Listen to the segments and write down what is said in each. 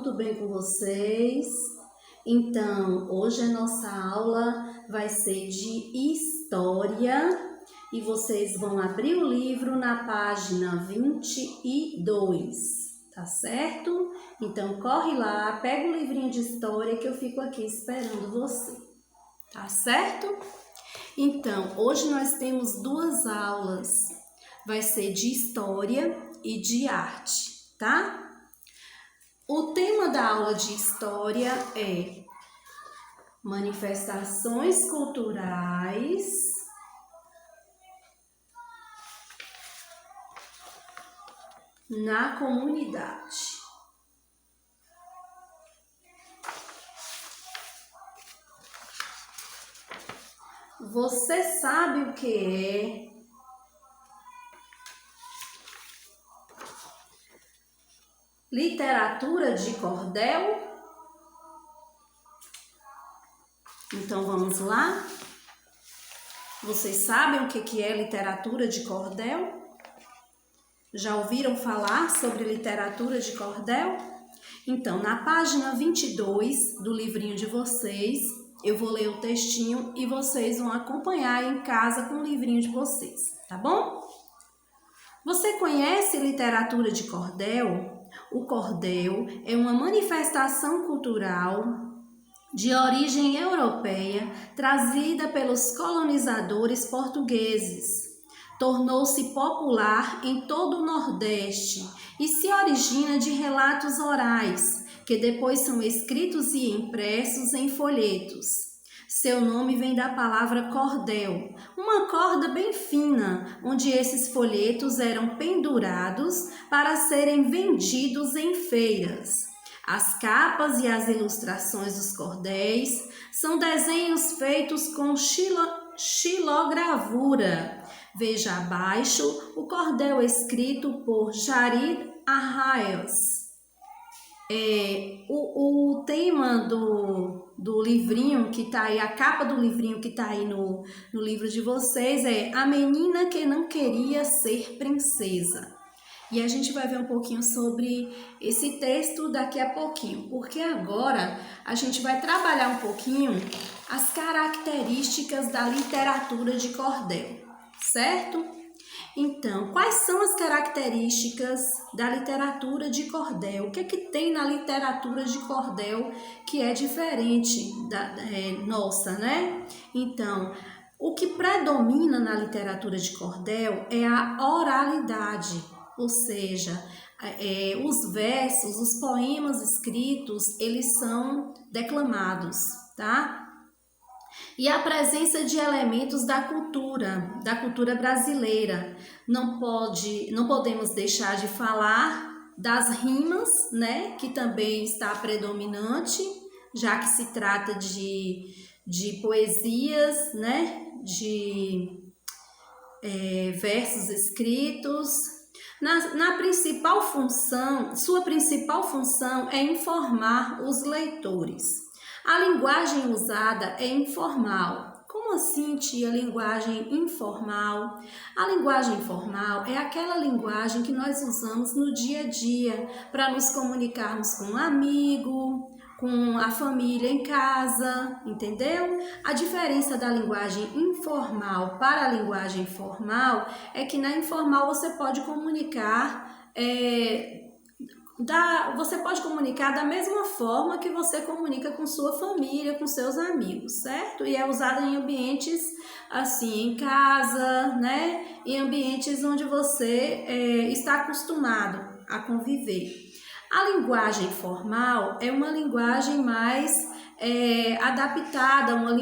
tudo bem com vocês? Então, hoje a nossa aula vai ser de História e vocês vão abrir o livro na página 22, tá certo? Então, corre lá, pega o livrinho de História que eu fico aqui esperando você, tá certo? Então, hoje nós temos duas aulas, vai ser de História e de Arte, tá? O tema da aula de História é manifestações culturais na comunidade. Você sabe o que é literatura de cordel? Então vamos lá? Vocês sabem o que é literatura de cordel? Já ouviram falar sobre literatura de cordel? Então, na página 22 do livrinho de vocês, eu vou ler o textinho e vocês vão acompanhar em casa com o livrinho de vocês, tá bom? Você conhece literatura de cordel? O cordel é uma manifestação cultural de origem europeia trazida pelos colonizadores portugueses. Tornou-se popular em todo o Nordeste e se origina de relatos orais, que depois são escritos e impressos em folhetos. Seu nome vem da palavra cordel, uma corda bem fina, onde esses folhetos eram pendurados para serem vendidos em feiras. As capas e as ilustrações dos cordéis são desenhos feitos com xilogravura. Veja abaixo o cordel escrito por Jarid Arraes. O tema do livrinho que está aí, a capa do livrinho que está aí no livro de vocês é A Menina que Não Queria Ser Princesa. E a gente vai ver um pouquinho sobre esse texto daqui a pouquinho, porque agora a gente vai trabalhar um pouquinho as características da literatura de cordel, certo? Então, quais são as características da literatura de cordel? O que é que tem na literatura de cordel que é diferente da nossa, né? Então, o que predomina na literatura de cordel é a oralidade, ou seja, os versos, os poemas escritos, eles são declamados, tá? E a presença de elementos da cultura brasileira. Não podemos deixar de falar das rimas, né, que também está predominante, já que se trata de poesias, né, de versos escritos. Sua principal função é informar os leitores. A linguagem usada é informal. Como assim, tia, linguagem informal? A linguagem informal é aquela linguagem que nós usamos no dia a dia para nos comunicarmos com um amigo, com a família em casa, entendeu? A diferença da linguagem informal para a linguagem formal é que na informal você pode comunicar da mesma forma que você comunica com sua família, com seus amigos, certo? E é usada em ambientes assim, em casa, né? Em ambientes onde você está acostumado a conviver. A linguagem formal é uma linguagem mais adaptada, uma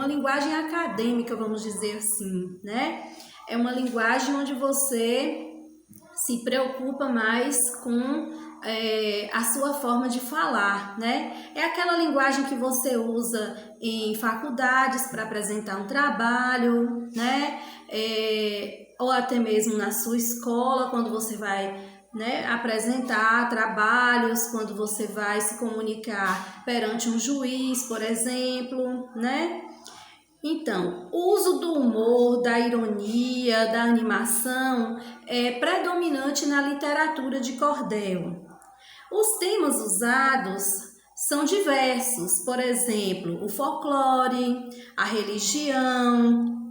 linguagem acadêmica, vamos dizer assim, né? É uma linguagem onde você se preocupa mais com a sua forma de falar, né? É aquela linguagem que você usa em faculdades para apresentar um trabalho, né? Ou até mesmo na sua escola, quando você vai, né, apresentar trabalhos, quando você vai se comunicar perante um juiz, por exemplo, né? Então, o uso do humor, da ironia, da animação é predominante na literatura de cordel. Os temas usados são diversos, por exemplo, o folclore, a religião,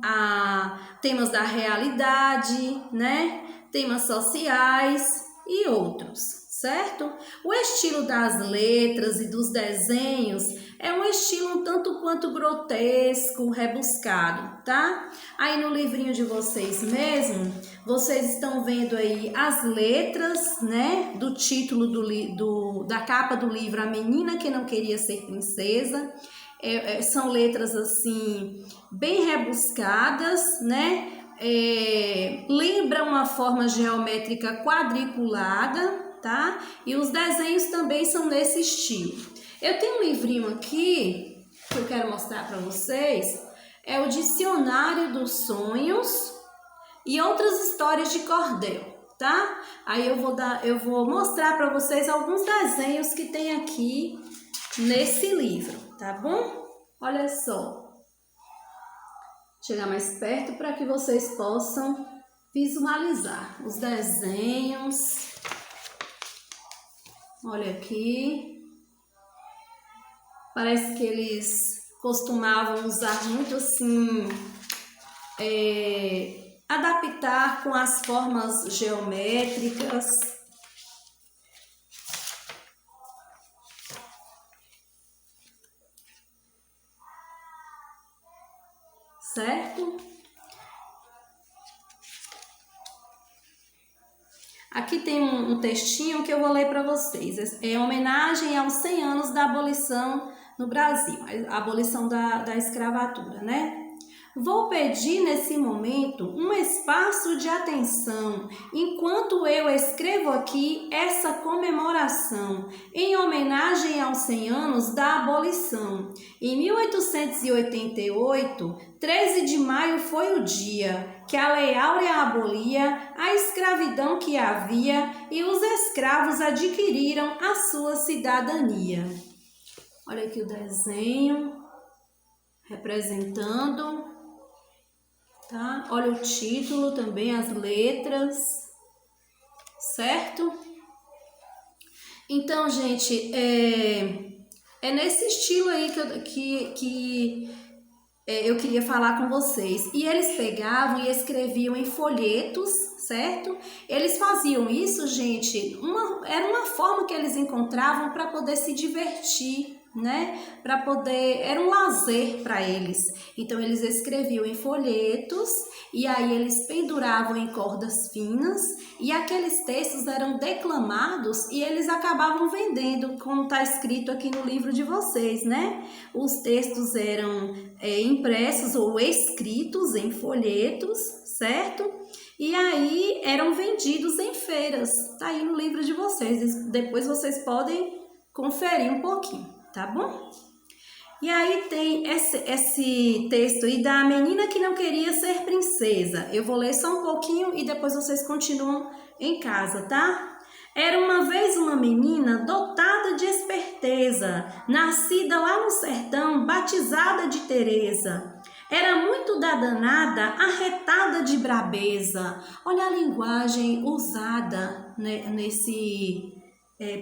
temas da realidade, né? Temas sociais e outros, certo? O estilo das letras e dos desenhos é um estilo um tanto quanto grotesco, rebuscado, tá? Aí no livrinho de vocês mesmo, vocês estão vendo aí as letras, né, do título da capa do livro A Menina que Não Queria Ser Princesa. São letras assim, bem rebuscadas, né? Lembra uma forma geométrica quadriculada, tá? E os desenhos também são nesse estilo. Eu tenho um livrinho aqui que eu quero mostrar para vocês. É o Dicionário dos Sonhos e Outras Histórias de Cordel, tá? Aí eu vou mostrar para vocês alguns desenhos que tem aqui nesse livro, tá bom? Olha só. Chegar mais perto para que vocês possam visualizar os desenhos. Olha aqui. Parece que eles costumavam usar muito assim, adaptar com as formas geométricas. Certo? Aqui tem um textinho que eu vou ler para vocês. É em homenagem aos 100 anos da abolição no Brasil, a abolição da escravatura, né? Vou pedir nesse momento um espaço de atenção enquanto eu escrevo aqui essa comemoração em homenagem aos 100 anos da abolição. Em 1888, 13 de maio foi o dia que a Lei Áurea abolia a escravidão que havia e os escravos adquiriram a sua cidadania. Olha aqui o desenho representando. Tá? Olha o título também, as letras, certo? Então, gente, é nesse estilo aí que eu queria falar com vocês. E eles pegavam e escreviam em folhetos, certo? Eles faziam isso, gente, era uma forma que eles encontravam para poder se divertir, né? Era um lazer para eles. Então eles escreviam em folhetos e aí eles penduravam em cordas finas e aqueles textos eram declamados e eles acabavam vendendo, como está escrito aqui no livro de vocês, né? Os textos eram impressos ou escritos em folhetos, certo? E aí eram vendidos em feiras. Tá aí no livro de vocês. Depois vocês podem conferir um pouquinho. Tá bom? E aí tem esse texto aí da menina que não queria ser princesa. Eu vou ler só um pouquinho e depois vocês continuam em casa, tá? Era uma vez uma menina dotada de esperteza, nascida lá no sertão, batizada de Teresa. Era muito da danada, arretada de brabeza. Olha a linguagem usada, né, nesse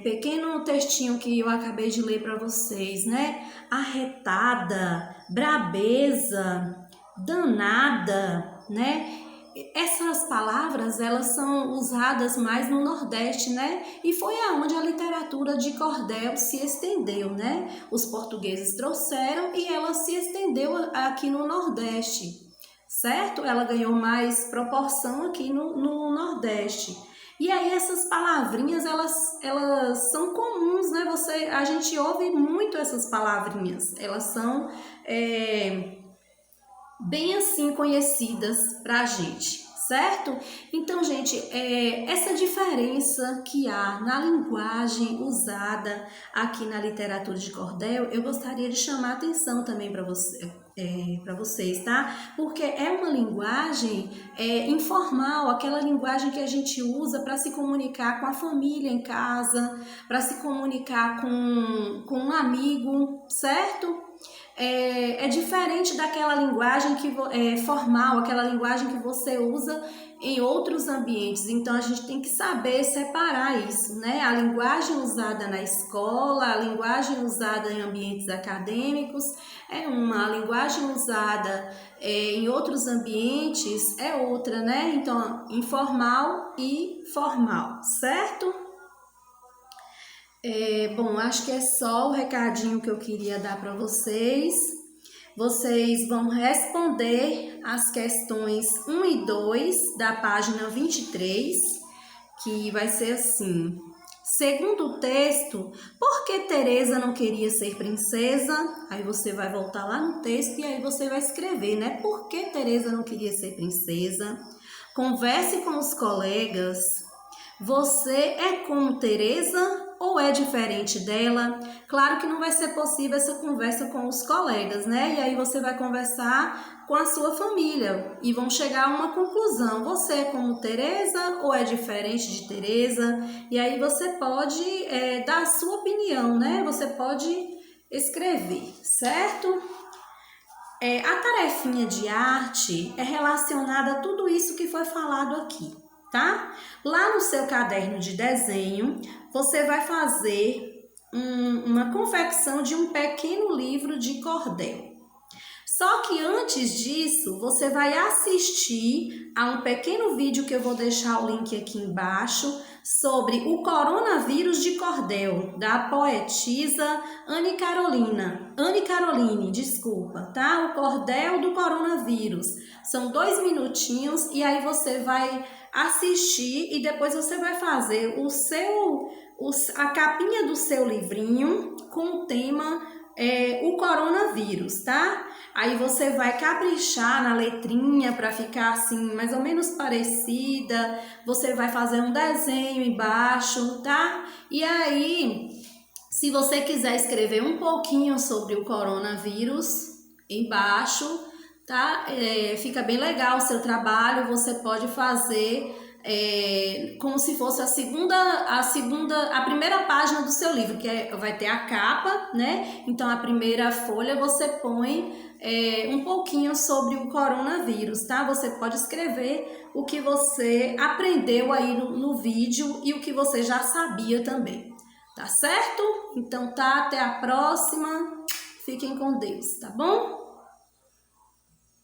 pequeno textinho que eu acabei de ler para vocês, né? Arretada, brabeza, danada, né? Essas palavras, elas são usadas mais no Nordeste, né? E foi aonde a literatura de cordel se estendeu, né? Os portugueses trouxeram e ela se estendeu aqui no Nordeste, certo? Ela ganhou mais proporção aqui no Nordeste. E aí essas palavrinhas, elas são comuns, né? A gente ouve muito essas palavrinhas. Elas são bem assim conhecidas pra gente, certo? Então, gente, essa diferença que há na linguagem usada aqui na literatura de cordel, eu gostaria de chamar a atenção também para vocês, tá? Porque é uma linguagem informal, aquela linguagem que a gente usa para se comunicar com a família em casa, para se comunicar com um amigo, certo? É diferente daquela linguagem formal, aquela linguagem que você usa em outros ambientes. Então, a gente tem que saber separar isso, né? A linguagem usada na escola, a linguagem usada em ambientes acadêmicos é uma, a linguagem usada em outros ambientes é outra, né? Então, informal e formal, certo? Bom, acho que é só o recadinho que eu queria dar para vocês. Vocês vão responder as questões 1 e 2 da página 23, que vai ser assim. Segundo o texto, por que Teresa não queria ser princesa? Aí você vai voltar lá no texto e aí você vai escrever, né? Por que Teresa não queria ser princesa? Converse com os colegas. Você é como Teresa ou é diferente dela? Claro que não vai ser possível essa conversa com os colegas, né? E aí você vai conversar com a sua família e vão chegar a uma conclusão. Você é como Teresa ou é diferente de Teresa? E aí você pode dar a sua opinião, né? Você pode escrever, certo? A tarefinha de arte é relacionada a tudo isso que foi falado aqui, tá? Lá no seu caderno de desenho, você vai fazer uma confecção de um pequeno livro de cordel. Só que antes disso, você vai assistir a um pequeno vídeo que eu vou deixar o link aqui embaixo sobre o coronavírus de cordel, da poetisa Anne Caroline, desculpa, tá? O cordel do coronavírus. São 2 minutinhos e aí você vai assistir e depois você vai fazer a capinha do seu livrinho com o tema o coronavírus, tá? Aí você vai caprichar na letrinha para ficar assim, mais ou menos parecida. Você vai fazer um desenho embaixo, tá? E aí, se você quiser escrever um pouquinho sobre o coronavírus embaixo, tá? Fica bem legal o seu trabalho. Você pode fazer como se fosse a primeira página do seu livro, que vai ter a capa, né? Então, a primeira folha você põe um pouquinho sobre o coronavírus, tá? Você pode escrever o que você aprendeu aí no vídeo e o que você já sabia também, tá certo? Então, até a próxima. Fiquem com Deus, tá bom?